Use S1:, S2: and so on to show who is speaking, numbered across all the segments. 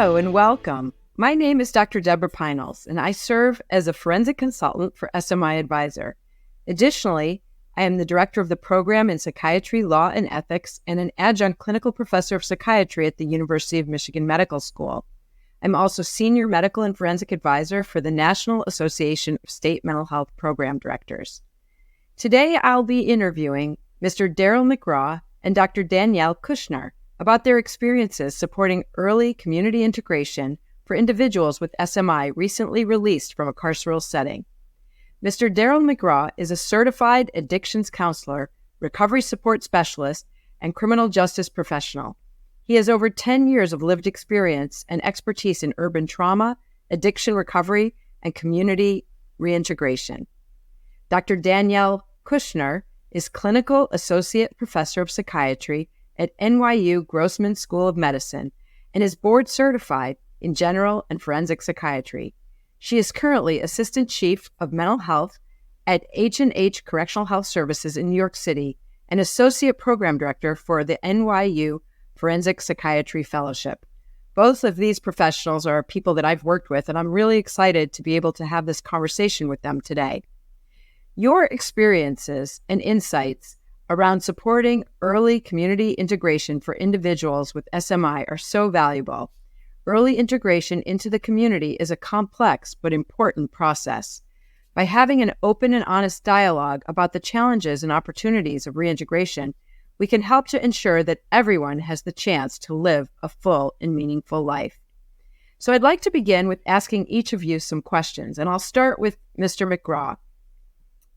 S1: Hello and welcome. My name is Dr. Debra Pinals, and I serve as a forensic consultant for SMI Adviser. Additionally, I am the director of the program in psychiatry, law, and ethics, and an adjunct clinical professor of psychiatry at the University of Michigan Medical School. I'm also senior medical and forensic advisor for the National Association of State Mental Health Program Directors. Today, I'll be interviewing Mr. Daryl McGraw and Dr. Danielle Kushner about their experiences supporting early community integration for individuals with SMI recently released from a carceral setting. Mr. Daryl McGraw is a certified addictions counselor, recovery support specialist, and criminal justice professional. He has over 10 years of lived experience and expertise in urban trauma, addiction recovery, and community reintegration. Dr. Danielle Kushner is clinical associate professor of psychiatry at NYU Grossman School of Medicine and is board certified in general and forensic psychiatry. She is currently assistant chief of mental health at H&H Correctional Health Services in New York City and associate program director for the NYU Forensic Psychiatry Fellowship. Both of these professionals are people that I've worked with, and I'm really excited to be able to have this conversation with them today. Your experiences and insights around supporting early community integration for individuals with SMI are so valuable. Early integration into the community is a complex but important process. By having an open and honest dialogue about the challenges and opportunities of reintegration, we can help to ensure that everyone has the chance to live a full and meaningful life. So I'd like to begin with asking each of you some questions, and I'll start with Mr. McGraw.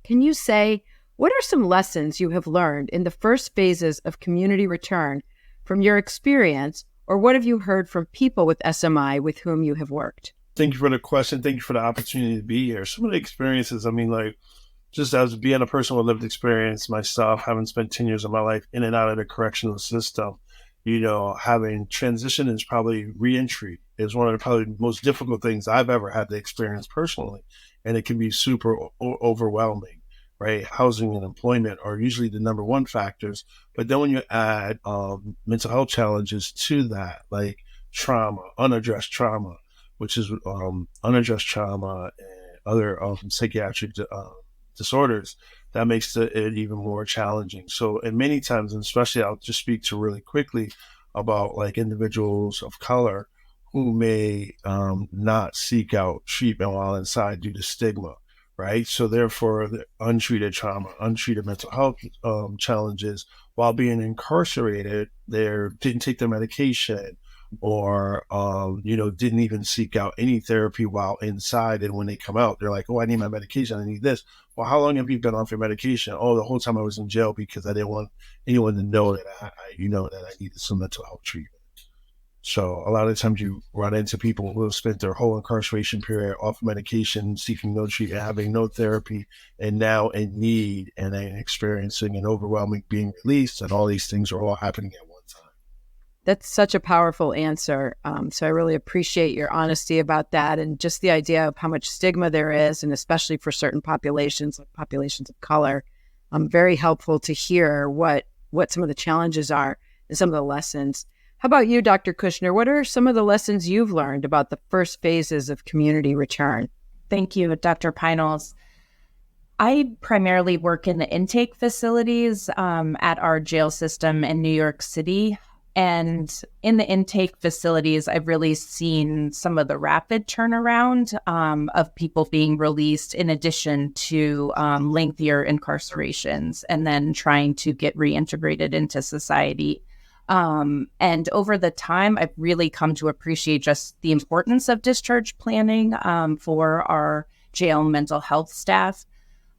S1: Can you say, what are some lessons you have learned in the first phases of community return from your experience, or what have you heard from people with SMI with whom you have worked?
S2: Thank you for the question. Thank you for the opportunity to be here. Some of the experiences, just as being a person with lived experience myself, having spent 10 years of my life in and out of the correctional system, having transition is probably reentry is one of the probably most difficult things I've ever had to experience personally. And it can be super overwhelming, right? Housing and employment are usually the number one factors. But then when you add mental health challenges to that, like trauma, unaddressed trauma, which is unaddressed trauma and other psychiatric disorders, that makes it even more challenging. So, and many times, and especially I'll just speak to really quickly about like individuals of color who may not seek out treatment while inside due to stigma, right? So therefore, the untreated trauma, untreated mental health challenges while being incarcerated, they didn't take their medication or, didn't even seek out any therapy while inside. And when they come out, they're like, oh, I need my medication. I need this. Well, how long have you been off your medication? Oh, the whole time I was in jail because I didn't want anyone to know that I needed some mental health treatment. So a lot of times you run into people who have spent their whole incarceration period off medication, seeking no treatment, having no therapy, and now in need and experiencing an overwhelming being released, and all these things are all happening at one time.
S1: That's such a powerful answer. So I really appreciate your honesty about that and just the idea of how much stigma there is, and especially for certain populations, like populations of color. Very helpful to hear what some of the challenges are and some of the lessons. How about you, Dr. Kushner? What are some of the lessons you've learned about the first phases of community return?
S3: Thank you, Dr. Pinals. I primarily work in the intake facilities at our jail system in New York City. And in the intake facilities, I've really seen some of the rapid turnaround of people being released in addition to lengthier incarcerations and then trying to get reintegrated into society. And over the time, I've really come to appreciate just the importance of discharge planning for our jail mental health staff.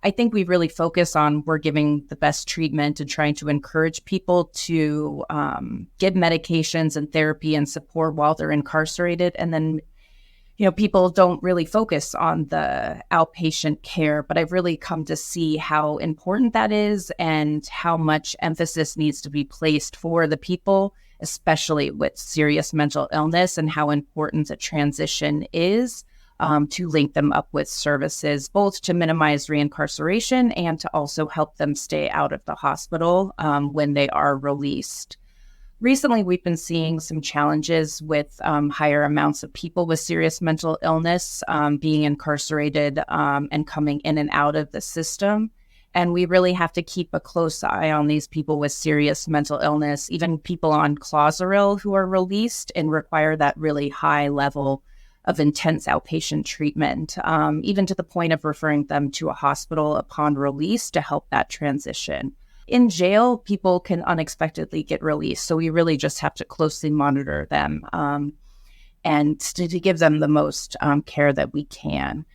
S3: I think we really focus on we're giving the best treatment and trying to encourage people to get medications and therapy and support while they're incarcerated. And then, people don't really focus on the outpatient care, but I've really come to see how important that is and how much emphasis needs to be placed for the people, especially with serious mental illness, and how important the transition is to link them up with services, both to minimize reincarceration and to also help them stay out of the hospital when they are released. Recently, we've been seeing some challenges with higher amounts of people with serious mental illness being incarcerated and coming in and out of the system. And we really have to keep a close eye on these people with serious mental illness, even people on Carceral who are released and require that really high level of intense outpatient treatment, even to the point of referring them to a hospital upon release to help that transition. In jail, people can unexpectedly get released, so we really just have to closely monitor them and to give them the most care that we can.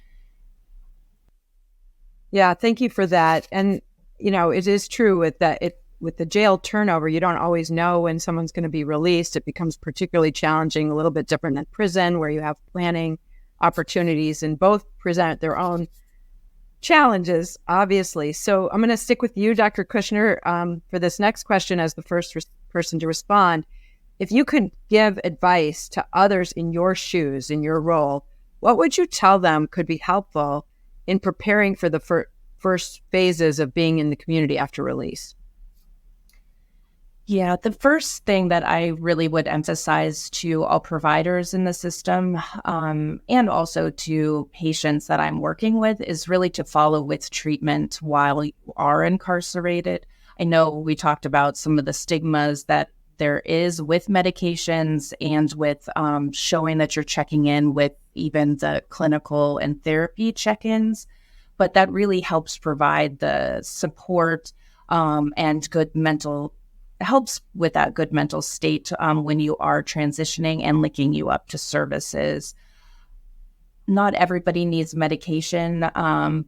S1: Yeah, thank you for that. And, it is true with the jail turnover, you don't always know when someone's going to be released. It becomes particularly challenging, a little bit different than prison, where you have planning opportunities, and both present their own challenges, obviously. So I'm going to stick with you, Dr. Kushner, for this next question as the first person to respond. If you could give advice to others in your shoes, in your role, what would you tell them could be helpful in preparing for the first phases of being in the community after release?
S3: Yeah, the first thing that I really would emphasize to all providers in the system and also to patients that I'm working with is really to follow with treatment while you are incarcerated. I know we talked about some of the stigmas that there is with medications and with showing that you're checking in with even the clinical and therapy check-ins, but that really helps provide the support and helps with that good mental state when you are transitioning and linking you up to services. Not everybody needs medication,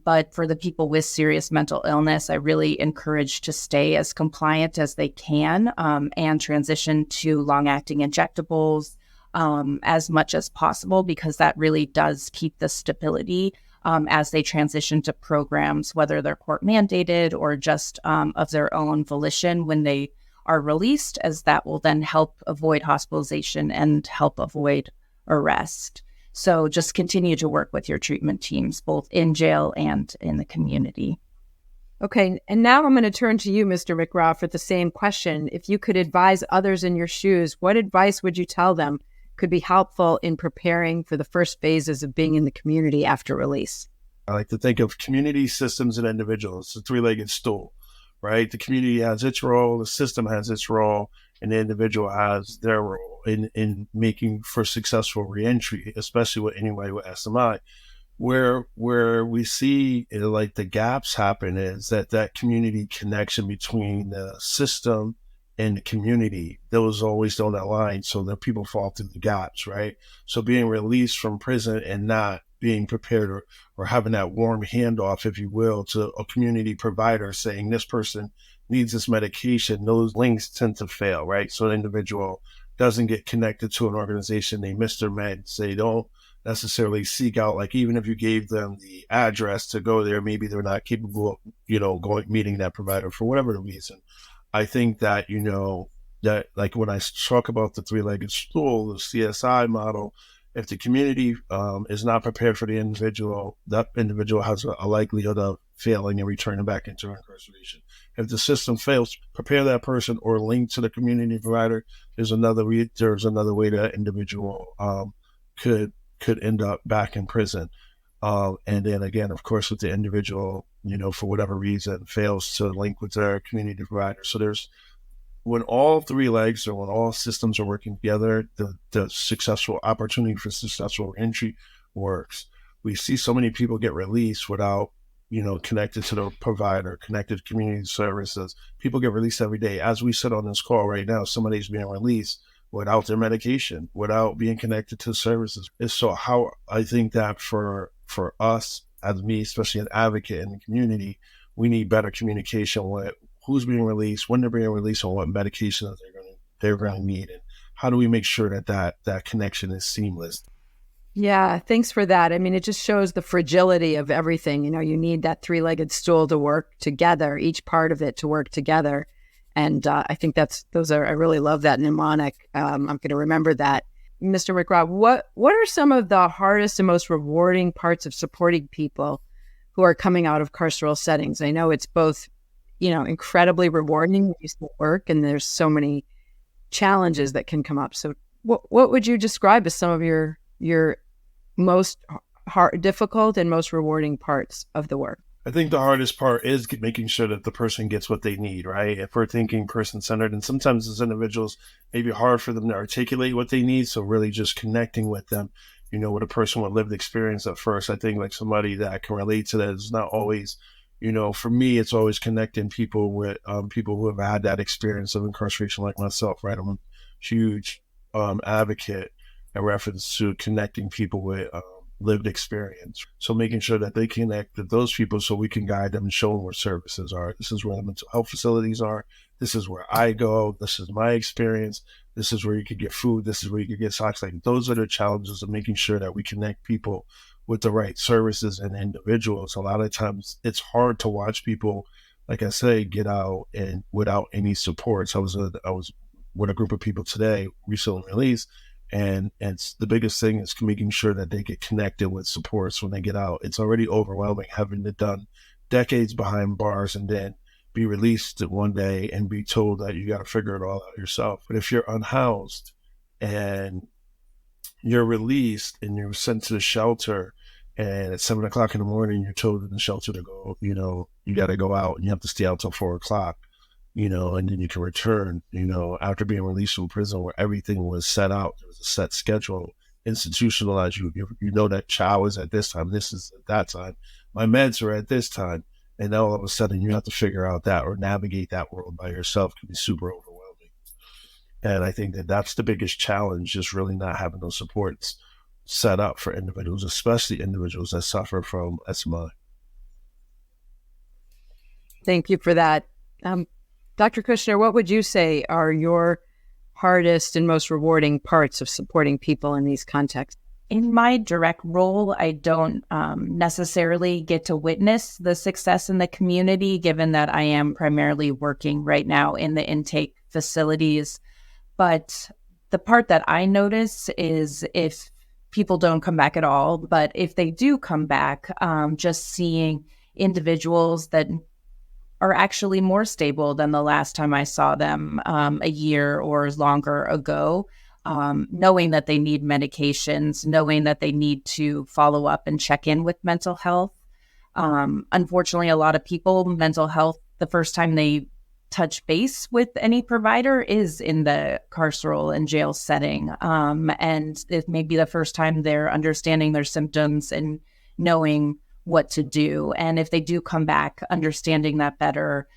S3: but for the people with serious mental illness, I really encourage to stay as compliant as they can and transition to long-acting injectables as much as possible, because that really does keep the stability as they transition to programs, whether they're court mandated or just of their own volition when they are released, as that will then help avoid hospitalization and help avoid arrest. So just continue to work with your treatment teams, both in jail and in the community.
S1: Okay, and now I'm going to turn to you, Mr. McGraw, for the same question. If you could advise others in your shoes, what advice would you tell them could be helpful in preparing for the first phases of being in the community after release?
S2: I like to think of community, systems, and individuals. It's a three-legged stool, right? The community has its role, the system has its role, and the individual has their role in making for successful reentry, especially with anybody with SMI. Where we see like the gaps happen is that community connection between the system and the community, those always don't align, so that people fall through the gaps, right? So being released from prison and not being prepared or having that warm handoff, if you will, to a community provider saying this person needs this medication, those links tend to fail, right? So an individual doesn't get connected to an organization, they miss their meds, they don't necessarily seek out, like even if you gave them the address to go there, maybe they're not capable of, meeting that provider for whatever the reason. I think that, that like when I talk about the three-legged stool, the CSI model, if the community is not prepared for the individual, that individual has a likelihood of failing and returning back into incarceration. If the system fails, prepare that person or link to the community provider. There's another way that individual could end up back in prison. And then again, of course, with the individual, for whatever reason, fails to link with their community provider. So when all three legs or when all systems are working together, the successful opportunity for successful entry works. We see so many people get released without, connected to the provider, connected to community services. People get released every day. As we sit on this call right now, somebody's being released without their medication, without being connected to services. And so how I think that for us, as me, especially an advocate in the community, we need better communication with who's being released, when they're being released, and what medications they're going to need, and how do we make sure that connection is seamless.
S1: Yeah, thanks for that. I mean, it just shows the fragility of everything. You need that three-legged stool to work together, each part of it to work together. And I think I really love that mnemonic. I'm going to remember that. Mr. McGraw, what are some of the hardest and most rewarding parts of supporting people who are coming out of carceral settings? I know it's both, incredibly rewarding when you still work, and there's so many challenges that can come up. So what would you describe as some of your most difficult and most rewarding parts of the work?
S2: I think the hardest part is making sure that the person gets what they need, right? If we're thinking person-centered, and sometimes as individuals, maybe hard for them to articulate what they need. So really just connecting with them, with a person with lived experience at first. I think like somebody that can relate to that is not always, for me, it's always connecting people with people who have had that experience of incarceration like myself, right? I'm a huge advocate in reference to connecting people with lived experience. So making sure that they connect with those people so we can guide them and show them where services are. This is where the mental health facilities are. This is where I go. This is my experience. This is where you could get food. This is where you could get socks. Like those are the challenges of making sure that we connect people with the right services and individuals. A lot of times it's hard to watch people, like I say, get out and without any support. So I was with a group of people today, recently released, and the biggest thing is making sure that they get connected with supports when they get out. It's already overwhelming having it done decades behind bars and then be released one day and be told that you got to figure it all out yourself. But if you're unhoused and you're released and you're sent to the shelter and at 7 o'clock in the morning, you're told in the shelter to go, you got to go out and you have to stay out till 4 o'clock. And then you can return, after being released from prison where everything was set out. There was a set schedule, institutionalized. You know that chow is at this time, this is at that time. My meds are at this time. And then all of a sudden you have to figure out that or navigate that world by yourself can be super overwhelming. And I think that that's the biggest challenge, just really not having those supports set up for individuals, especially individuals that suffer from SMI.
S1: Thank you for that. Dr. Kushner, what would you say are your hardest and most rewarding parts of supporting people in these contexts?
S3: In my direct role, I don't necessarily get to witness the success in the community, given that I am primarily working right now in the intake facilities. But the part that I notice is if people don't come back at all, but if they do come back, just seeing individuals that are actually more stable than the last time I saw them a year or longer ago, knowing that they need medications, knowing that they need to follow up and check in with mental health. Unfortunately, a lot of people, mental health, the first time they touch base with any provider is in the carceral and jail setting. And it may be the first time they're understanding their symptoms and knowing what to do. And if they do come back understanding that better,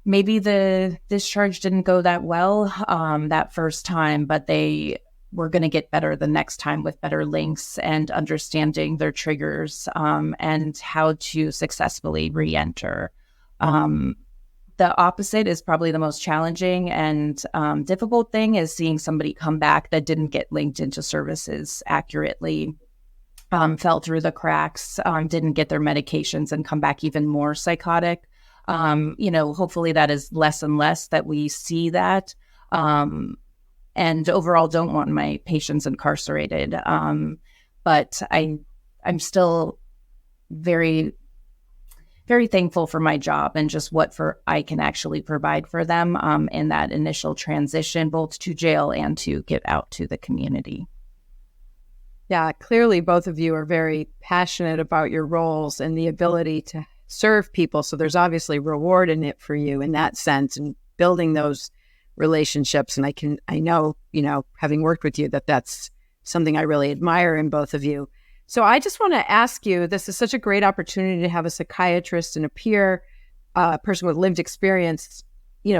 S3: maybe the discharge didn't go that well that first time, but they were going to get better the next time with better links and understanding their triggers and how to successfully re-enter. The opposite is probably the most challenging and difficult thing is seeing somebody come back that didn't get linked into services accurately. Fell through the cracks, didn't get their medications and come back even more psychotic. Hopefully that is less and less that we see that. And overall don't want my patients incarcerated. But I'm still very, very thankful for my job and just what I can actually provide for them in that initial transition, both to jail and to get out to the community.
S1: Yeah, clearly both of you are very passionate about your roles and the ability to serve people. So there's obviously reward in it for you in that sense and building those relationships. And I know, having worked with you, that's something I really admire in both of you. So I just want to ask you, this is such a great opportunity to have a psychiatrist and a peer, person with lived experience,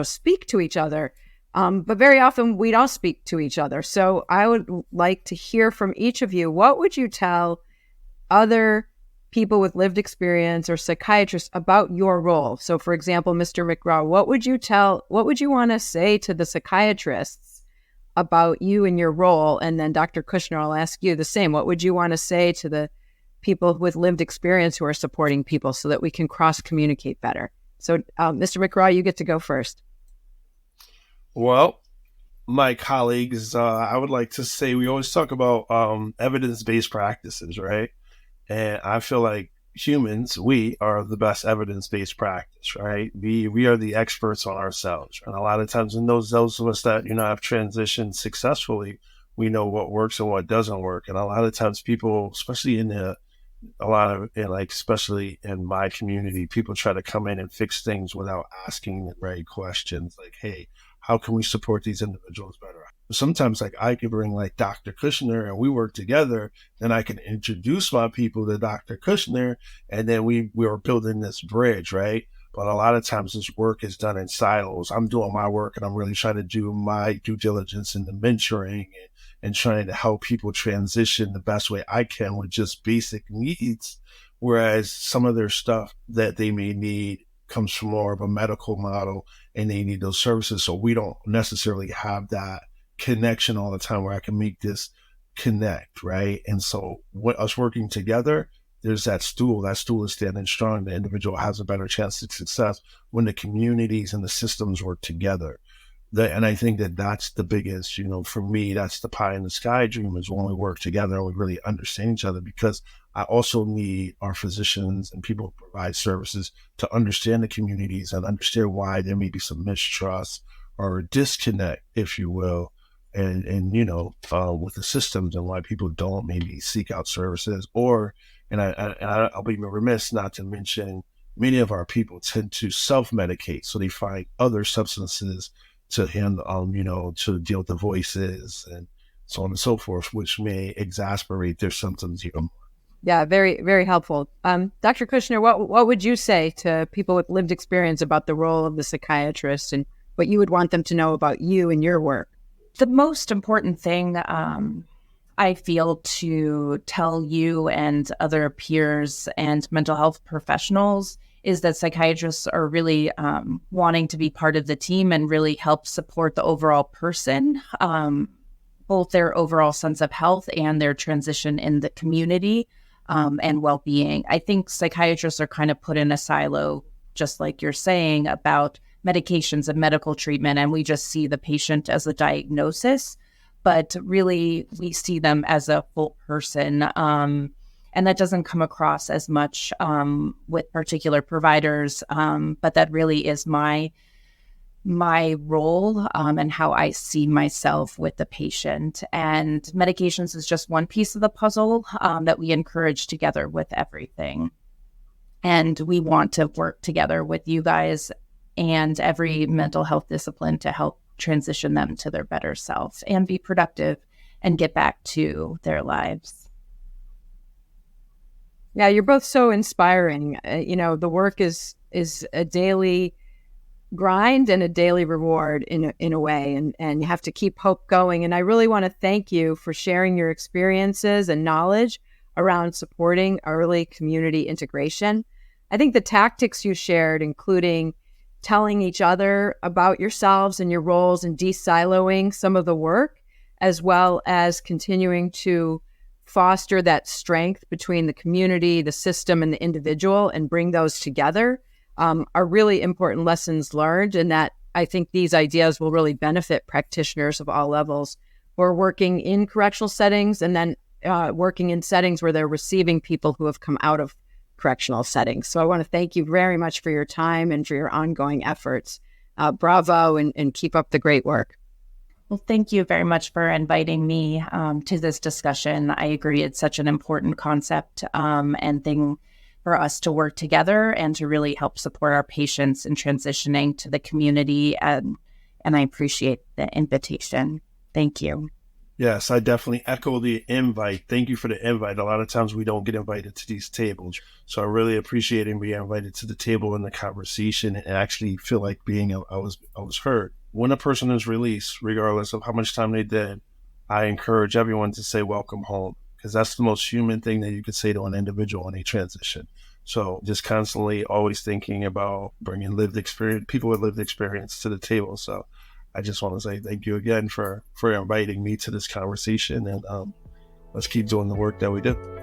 S1: speak to each other. But very often we don't speak to each other. So I would like to hear from each of you. What would you tell other people with lived experience or psychiatrists about your role? So for example, Mr. McGraw, what would you want to say to the psychiatrists about you and your role? And then Dr. Kushner, I'll ask you the same. What would you want to say to the people with lived experience who are supporting people so that we can cross-communicate better? So Mr. McGraw, you get to go first.
S2: Well, my colleagues, I would like to say we always talk about evidence-based practices, right? And I feel like humans, we are the best evidence-based practice, right? We are the experts on ourselves. And a lot of times in those of us that, have transitioned successfully, we know what works and what doesn't work. And a lot of times people, especially especially in my community, people try to come in and fix things without asking the right questions. Like, hey, how can we support these individuals better? Sometimes like I could bring like Dr. Kushner and we work together, then I can introduce my people to Dr. Kushner, and then we are building this bridge, right? But a lot of times this work is done in silos. I'm doing my work and I'm really trying to do my due diligence in the mentoring and trying to help people transition the best way I can with just basic needs. Whereas some of their stuff that they may need comes from more of a medical model and they need those services. So we don't necessarily have that connection all the time where I can make this connect, right? And so us working together, there's that stool is standing strong. The individual has a better chance of success when the communities and the systems work together. And I think that's the biggest, for me, that's the pie in the sky dream, is when we work together and we really understand each other, because I also need our physicians and people who provide services to understand the communities and understand why there may be some mistrust or a disconnect, if you will, and with the systems, and why people don't maybe seek out services. I'll be remiss not to mention, many of our people tend to self-medicate, so they find other substances to handle, to deal with the voices and so on and so forth, which may exacerbate their symptoms even more.
S1: Yeah, very, very helpful. Dr. Kushner, what would you say to people with lived experience about the role of the psychiatrist and what you would want them to know about you and your work?
S3: The most important thing I feel to tell you and other peers and mental health professionals is that psychiatrists are really wanting to be part of the team and really help support the overall person, both their overall sense of health and their transition in the community and well-being. I think psychiatrists are kind of put in a silo, just like you're saying, about medications and medical treatment, and we just see the patient as a diagnosis, but really we see them as a full person. And that doesn't come across as much with particular providers, but that really is my role and how I see myself with the patient. And medications is just one piece of the puzzle that we encourage together with everything. And we want to work together with you guys and every mental health discipline to help transition them to their better self and be productive and get back to their lives.
S1: Yeah, you're both so inspiring. The work is a daily grind and a daily reward in a way, and you have to keep hope going. And I really want to thank you for sharing your experiences and knowledge around supporting early community integration. I think the tactics you shared, including telling each other about yourselves and your roles and de-siloing some of the work, as well as continuing to foster that strength between the community, the system, and the individual, and bring those together, are really important lessons learned. And that I think these ideas will really benefit practitioners of all levels who are working in correctional settings and then working in settings where they're receiving people who have come out of correctional settings. So I want to thank you very much for your time and for your ongoing efforts. Bravo, and keep up the great work.
S3: Well, thank you very much for inviting me to this discussion. I agree it's such an important concept and thing for us to work together and to really help support our patients in transitioning to the community. And I appreciate the invitation. Thank you.
S2: Yes, I definitely echo the invite. Thank you for the invite. A lot of times we don't get invited to these tables. So I really appreciate being invited to the table in the conversation and actually feel like I was heard. When a person is released, regardless of how much time they did, I encourage everyone to say welcome home, because that's the most human thing that you could say to an individual in a transition. So just constantly always thinking about bringing people with lived experience to the table. So I just want to say thank you again for inviting me to this conversation, and let's keep doing the work that we do.